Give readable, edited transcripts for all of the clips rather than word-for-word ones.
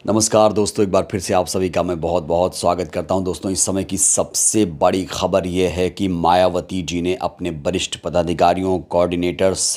नमस्कार दोस्तों, एक बार फिर से आप सभी का मैं बहुत बहुत स्वागत करता हूं। दोस्तों, इस समय की सबसे बड़ी खबर यह है कि मायावती जी ने अपने वरिष्ठ पदाधिकारियों कोऑर्डिनेटर्स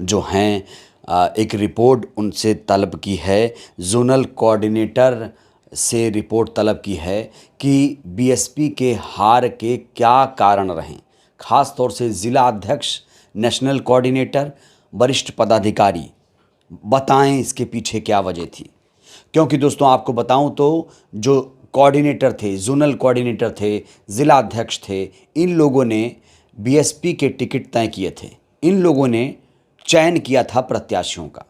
जो हैं एक रिपोर्ट उनसे तलब की है। जोनल कोऑर्डिनेटर से रिपोर्ट तलब की है कि बीएसपी के हार के क्या कारण रहें। ख़ास तौर से ज़िला अध्यक्ष, नेशनल कोऑर्डिनेटर, वरिष्ठ पदाधिकारी बताएं इसके पीछे क्या वजह थी। क्योंकि दोस्तों आपको बताऊं तो जो कोऑर्डिनेटर थे, जोनल कोऑर्डिनेटर थे, ज़िला अध्यक्ष थे, इन लोगों ने बीएसपी के टिकट तय किए थे। इन लोगों ने चयन किया था प्रत्याशियों का।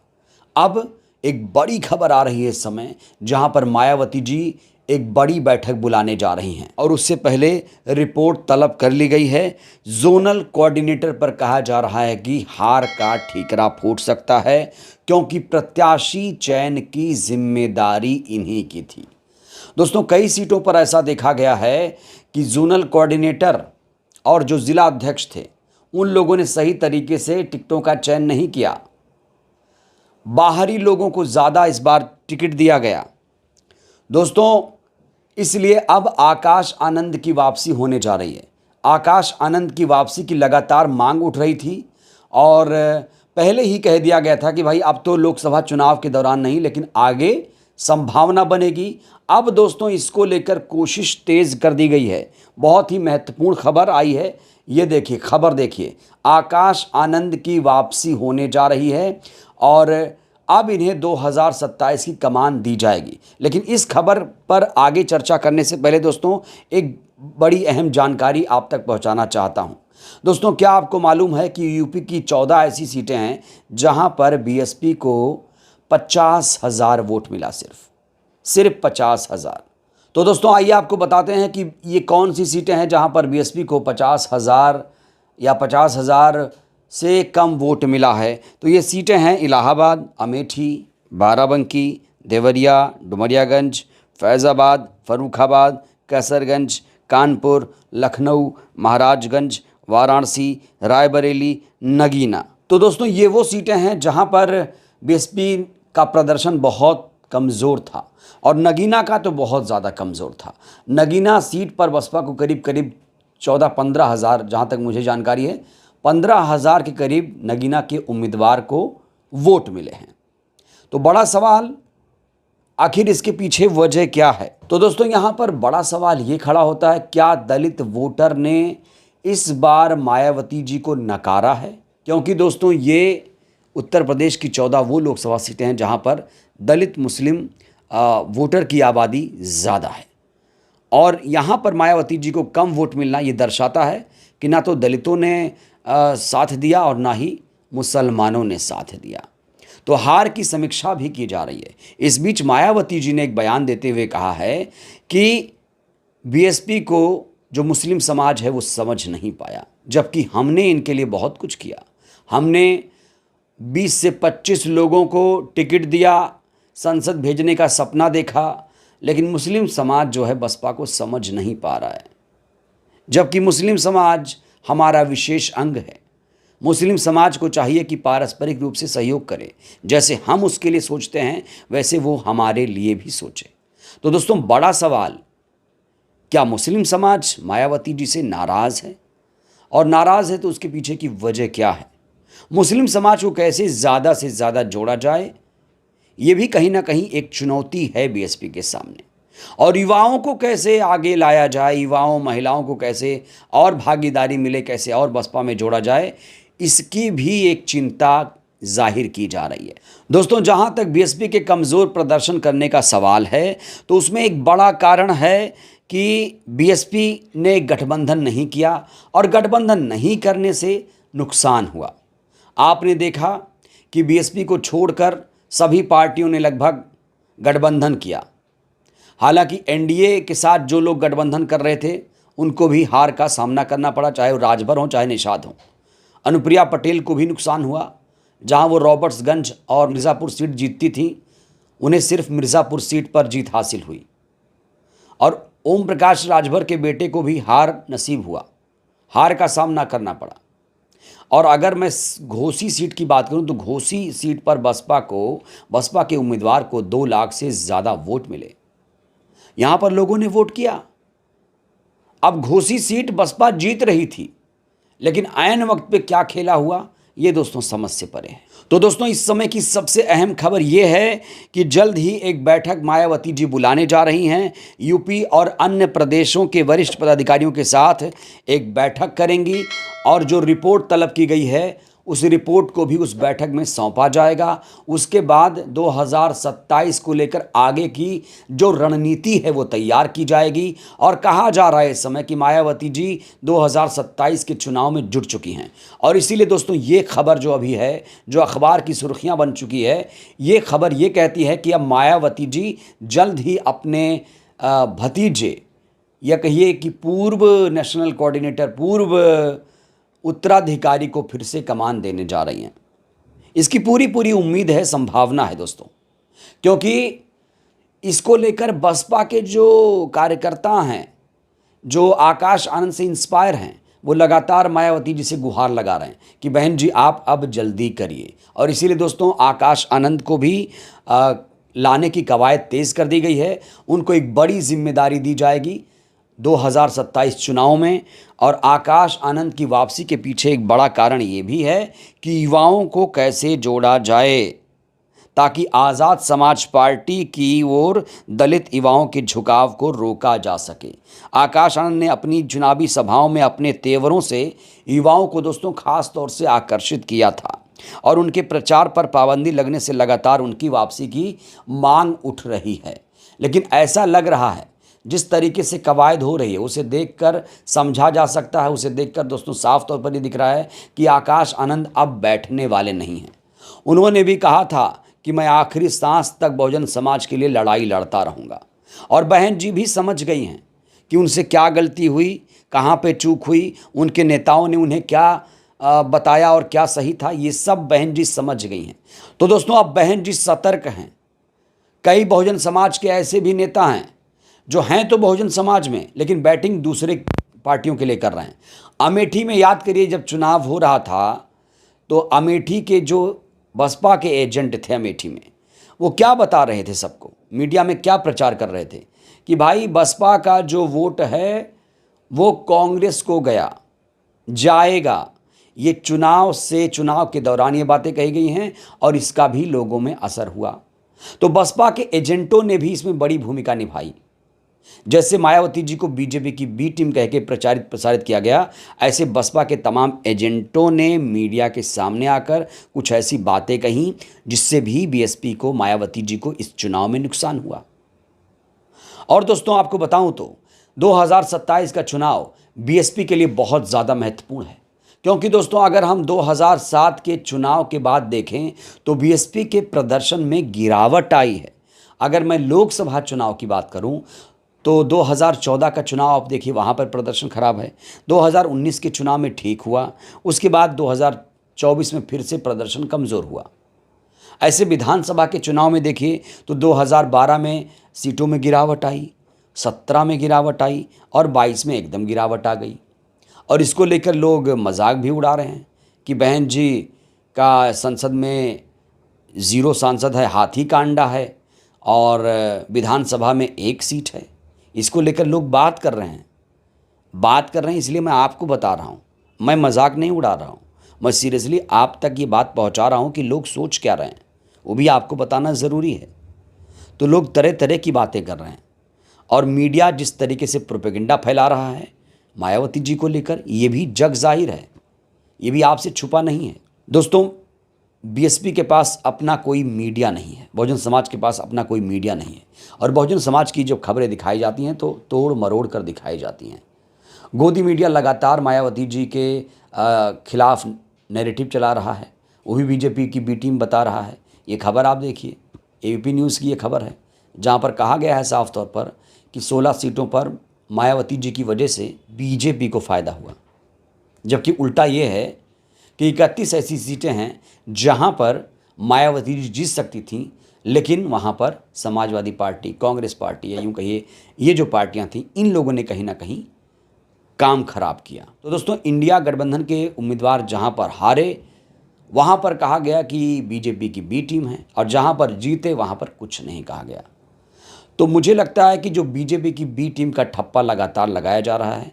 अब एक बड़ी खबर आ रही है इस समय, जहां पर मायावती जी एक बड़ी बैठक बुलाने जा रही हैं और उससे पहले रिपोर्ट तलब कर ली गई है। जोनल कोऑर्डिनेटर पर कहा जा रहा है कि हार का ठीकरा फूट सकता है, क्योंकि प्रत्याशी चयन की जिम्मेदारी इन्हीं की थी। दोस्तों, कई सीटों पर ऐसा देखा गया है कि जोनल कोऑर्डिनेटर और जो ज़िला अध्यक्ष थे, उन लोगों ने सही तरीके से टिकटों का चयन नहीं किया। बाहरी लोगों को ज़्यादा इस बार टिकट दिया गया। दोस्तों, इसलिए अब आकाश आनंद की वापसी होने जा रही है। आकाश आनंद की वापसी की लगातार मांग उठ रही थी और पहले ही कह दिया गया था कि भाई अब तो लोकसभा चुनाव के दौरान नहीं, लेकिन आगे संभावना बनेगी। अब दोस्तों इसको लेकर कोशिश तेज कर दी गई है। बहुत ही महत्वपूर्ण खबर आई है। ये देखिए, खबर देखिए, आकाश आनंद की वापसी होने जा रही है और अब इन्हें 2027 की कमान दी जाएगी। लेकिन इस खबर पर आगे चर्चा करने से पहले दोस्तों एक बड़ी अहम जानकारी आप तक पहुंचाना चाहता हूं। दोस्तों, क्या आपको मालूम है कि यूपी की 14 ऐसी सीटें हैं जहां पर बीएसपी को 50,000 वोट मिला। सिर्फ 50,000। तो दोस्तों आइए आपको बताते हैं कि ये कौन सी सीटें हैं जहां पर बीएसपी को 50,000 या 50,000 से कम वोट मिला है। तो ये सीटें हैं इलाहाबाद, अमेठी, बाराबंकी, देवरिया, डुमरियागंज, फैज़ाबाद, फर्रुखाबाद, कैसरगंज, कानपुर, लखनऊ, महाराजगंज, वाराणसी, रायबरेली, नगीना। तो दोस्तों ये वो सीटें हैं जहां पर बीएसपी का प्रदर्शन बहुत कमज़ोर था और नगीना का तो बहुत ज़्यादा कमज़ोर था। नगीना सीट पर बसपा को करीब करीब 14-15 हज़ार, जहाँ तक मुझे जानकारी है, 15,000 के करीब नगीना के उम्मीदवार को वोट मिले हैं। तो बड़ा सवाल, आखिर इसके पीछे वजह क्या है? तो दोस्तों यहाँ पर बड़ा सवाल ये खड़ा होता है, क्या दलित वोटर ने इस बार मायावती जी को नकारा है? क्योंकि दोस्तों ये उत्तर प्रदेश की 14 वो लोकसभा सीटें हैं जहाँ पर दलित मुस्लिम वोटर की आबादी ज़्यादा है और यहाँ पर मायावती जी को कम वोट मिलना ये दर्शाता है कि ना तो दलितों ने साथ दिया और ना ही मुसलमानों ने साथ दिया। तो हार की समीक्षा भी की जा रही है। इस बीच मायावती जी ने एक बयान देते हुए कहा है कि बीएसपी को जो मुस्लिम समाज है वो समझ नहीं पाया, जबकि हमने इनके लिए बहुत कुछ किया। हमने 20 से 25 लोगों को टिकट दिया, संसद भेजने का सपना देखा, लेकिन मुस्लिम समाज जो है बसपा को समझ नहीं पा रहा है, जबकि मुस्लिम समाज हमारा विशेष अंग है। मुस्लिम समाज को चाहिए कि पारस्परिक रूप से सहयोग करे। जैसे हम उसके लिए सोचते हैं वैसे वो हमारे लिए भी सोचे। तो दोस्तों बड़ा सवाल, क्या मुस्लिम समाज मायावती जी से नाराज़ है? और नाराज़ है तो उसके पीछे की वजह क्या है? मुस्लिम समाज को कैसे ज़्यादा से ज़्यादा जोड़ा जाए, ये भी कहीं ना कहीं एक चुनौती है बीएसपी के सामने। और युवाओं को कैसे आगे लाया जाए, युवाओं महिलाओं को कैसे और भागीदारी मिले, कैसे और बसपा में जोड़ा जाए, इसकी भी एक चिंता जाहिर की जा रही है। दोस्तों, जहां तक बीएसपी के कमज़ोर प्रदर्शन करने का सवाल है तो उसमें एक बड़ा कारण है कि बीएसपी ने गठबंधन नहीं किया और गठबंधन नहीं करने से नुकसान हुआ। आपने देखा कि बीएसपी को छोड़कर सभी पार्टियों ने लगभग गठबंधन किया। हालांकि एनडीए के साथ जो लोग गठबंधन कर रहे थे उनको भी हार का सामना करना पड़ा, चाहे वो राजभर हो चाहे निषाद हो। अनुप्रिया पटेल को भी नुकसान हुआ। जहां वो रॉबर्ट्सगंज और मिर्ज़ापुर सीट जीतती थी, उन्हें सिर्फ मिर्ज़ापुर सीट पर जीत हासिल हुई। और ओम प्रकाश राजभर के बेटे को भी हार नसीब हुआ, हार का सामना करना पड़ा। और अगर मैं घोसी सीट की बात करूं तो घोसी सीट पर बसपा के उम्मीदवार को 2 लाख से ज़्यादा वोट मिले। यहां पर लोगों ने वोट किया। अब घोसी सीट बसपा जीत रही थी, लेकिन ऐन वक्त पे क्या खेला हुआ ये दोस्तों समझ से परे है। तो दोस्तों इस समय की सबसे अहम खबर ये है कि जल्द ही एक बैठक मायावती जी बुलाने जा रही हैं। यूपी और अन्य प्रदेशों के वरिष्ठ पदाधिकारियों के साथ एक बैठक करेंगी और जो रिपोर्ट तलब की गई है उस रिपोर्ट को भी उस बैठक में सौंपा जाएगा। उसके बाद 2027 को लेकर आगे की जो रणनीति है वो तैयार की जाएगी। और कहा जा रहा है इस समय कि मायावती जी 2027 के चुनाव में जुट चुकी हैं। और इसीलिए दोस्तों ये खबर जो अभी है, जो अखबार की सुर्खियां बन चुकी है, ये खबर ये कहती है कि अब मायावती जी जल्द ही अपने भतीजे या कहिए कि पूर्व नेशनल कोऑर्डिनेटर, पूर्व उत्तराधिकारी को फिर से कमान देने जा रही हैं। इसकी पूरी पूरी उम्मीद है, संभावना है दोस्तों, क्योंकि इसको लेकर बसपा के जो कार्यकर्ता हैं, जो आकाश आनंद से इंस्पायर हैं, वो लगातार मायावती जी से गुहार लगा रहे हैं कि बहन जी आप अब जल्दी करिए। और इसीलिए दोस्तों आकाश आनंद को भी लाने की कवायद तेज़ कर दी गई है। उनको एक बड़ी जिम्मेदारी दी जाएगी 2027 चुनाव में। और आकाश आनंद की वापसी के पीछे एक बड़ा कारण ये भी है कि युवाओं को कैसे जोड़ा जाए ताकि आज़ाद समाज पार्टी की ओर दलित युवाओं के झुकाव को रोका जा सके। आकाश आनंद ने अपनी चुनावी सभाओं में अपने तेवरों से युवाओं को दोस्तों खास तौर से आकर्षित किया था और उनके प्रचार पर पाबंदी लगने से लगातार उनकी वापसी की मांग उठ रही है। लेकिन ऐसा लग रहा है जिस तरीके से कवायद हो रही है उसे देखकर समझा जा सकता है, उसे देखकर दोस्तों साफ तौर पर ये दिख रहा है कि आकाश आनंद अब बैठने वाले नहीं हैं। उन्होंने भी कहा था कि मैं आखिरी सांस तक बहुजन समाज के लिए लड़ाई लड़ता रहूँगा। और बहन जी भी समझ गई हैं कि उनसे क्या गलती हुई, कहाँ पे चूक हुई, उनके नेताओं ने उन्हें क्या बताया और क्या सही था, ये सब बहन जी समझ गई हैं। तो दोस्तों अब बहन जी सतर्क हैं। कई बहुजन समाज के ऐसे भी नेता हैं जो हैं तो बहुजन समाज में, लेकिन बैटिंग दूसरे पार्टियों के लिए कर रहे हैं। अमेठी में याद करिए जब चुनाव हो रहा था तो अमेठी के जो बसपा के एजेंट थे अमेठी में, वो क्या बता रहे थे सबको, मीडिया में क्या प्रचार कर रहे थे कि भाई बसपा का जो वोट है वो कांग्रेस को गया, जाएगा। ये चुनाव के दौरान ये बातें कही गई हैं और इसका भी लोगों में असर हुआ। तो बसपा के एजेंटों ने भी इसमें बड़ी भूमिका निभाई। जैसे मायावती जी को बीजेपी की बी टीम कह के प्रसारित किया गया, ऐसे बसपा के तमाम एजेंटों ने मीडिया के सामने आकर कुछ ऐसी बातें कहीं जिससे भी बीएसपी को, मायावती जी को इस चुनाव में नुकसान हुआ। और दोस्तों आपको बताऊं तो 2027 का चुनाव बीएसपी के लिए बहुत ज़्यादा महत्वपूर्ण है, क्योंकि दोस्तों अगर हम 2007 के चुनाव के बाद देखें तो बीएसपी के प्रदर्शन में गिरावट आई है। अगर मैं लोकसभा चुनाव की बात करूं तो 2014 का चुनाव आप देखिए, वहाँ पर प्रदर्शन खराब है। 2019 के चुनाव में ठीक हुआ, उसके बाद 2024 में फिर से प्रदर्शन कमज़ोर हुआ। ऐसे विधानसभा के चुनाव में देखिए तो 2012 में सीटों में गिरावट आई, 17 में गिरावट आई और 22 में एकदम गिरावट आ गई। और इसको लेकर लोग मजाक भी उड़ा रहे हैं कि बहन जी का संसद में 0 सांसद है, हाथी का अंडा है, और विधानसभा में 1 सीट है। इसको लेकर लोग बात कर रहे हैं, इसलिए मैं आपको बता रहा हूँ। मैं मजाक नहीं उड़ा रहा हूँ, मैं सीरियसली आप तक ये बात पहुँचा रहा हूँ कि लोग सोच क्या रहे हैं, वो भी आपको बताना ज़रूरी है। तो लोग तरह तरह की बातें कर रहे हैं और मीडिया जिस तरीके से प्रोपेगेंडा फैला रहा है मायावती जी को लेकर, ये भी जग जाहिर है, ये भी आपसे छुपा नहीं है। दोस्तों बीएसपी के पास अपना कोई मीडिया नहीं है, बहुजन समाज के पास अपना कोई मीडिया नहीं है, और बहुजन समाज की जो खबरें दिखाई जाती हैं तो तोड़ मरोड़ कर दिखाई जाती हैं। गोदी मीडिया लगातार मायावती जी के खिलाफ नैरेटिव चला रहा है, वो भी बीजेपी की बी टीम बता रहा है। ये खबर आप देखिए, एबीपी न्यूज़ की ये खबर है, जहाँ पर कहा गया है साफ तौर पर कि 16 सीटों पर मायावती जी की वजह से बीजेपी को फ़ायदा हुआ, जबकि उल्टा ये है कि 31 ऐसी सीटें हैं जहां पर मायावती जी जीत सकती थीं, लेकिन वहां पर समाजवादी पार्टी, कांग्रेस पार्टी या यूँ कहिए ये जो पार्टियां थीं, इन लोगों ने कहीं ना कहीं काम खराब किया। तो दोस्तों, इंडिया गठबंधन के उम्मीदवार जहां पर हारे वहां पर कहा गया कि बीजेपी की बी टीम है, और जहां पर जीते वहां पर कुछ नहीं कहा गया। तो मुझे लगता है कि जो बीजेपी की बी टीम का ठप्पा लगातार लगाया जा रहा है,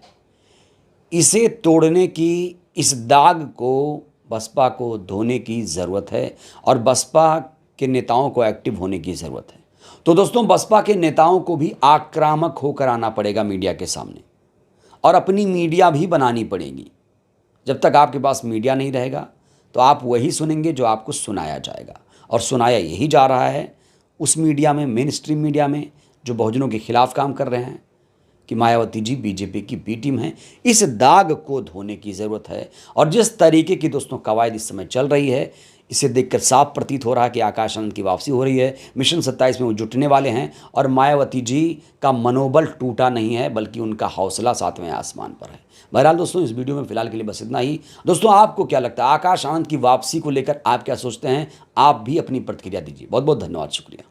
इसे तोड़ने की, इस दाग को बसपा को धोने की ज़रूरत है, और बसपा के नेताओं को एक्टिव होने की ज़रूरत है। तो दोस्तों, बसपा के नेताओं को भी आक्रामक होकर आना पड़ेगा मीडिया के सामने, और अपनी मीडिया भी बनानी पड़ेगी। जब तक आपके पास मीडिया नहीं रहेगा तो आप वही सुनेंगे जो आपको सुनाया जाएगा, और सुनाया यही जा रहा है उस मीडिया में, मेन स्ट्रीम मीडिया में, जो बहुजनों के खिलाफ काम कर रहे हैं कि मायावती जी बीजेपी की बी टीम है। इस दाग को धोने की ज़रूरत है, और जिस तरीके की दोस्तों कवायद इस समय चल रही है, इसे देखकर साफ प्रतीत हो रहा है कि आकाश आनंद की वापसी हो रही है। मिशन 27 में वो जुटने वाले हैं, और मायावती जी का मनोबल टूटा नहीं है, बल्कि उनका हौसला 7वें आसमान पर है। बहरहाल दोस्तों, इस वीडियो में फिलहाल के लिए बस इतना ही। दोस्तों, आपको क्या लगता है आकाश आनंद की वापसी को लेकर, आप क्या सोचते हैं? आप भी अपनी प्रतिक्रिया दीजिए। बहुत बहुत धन्यवाद, शुक्रिया।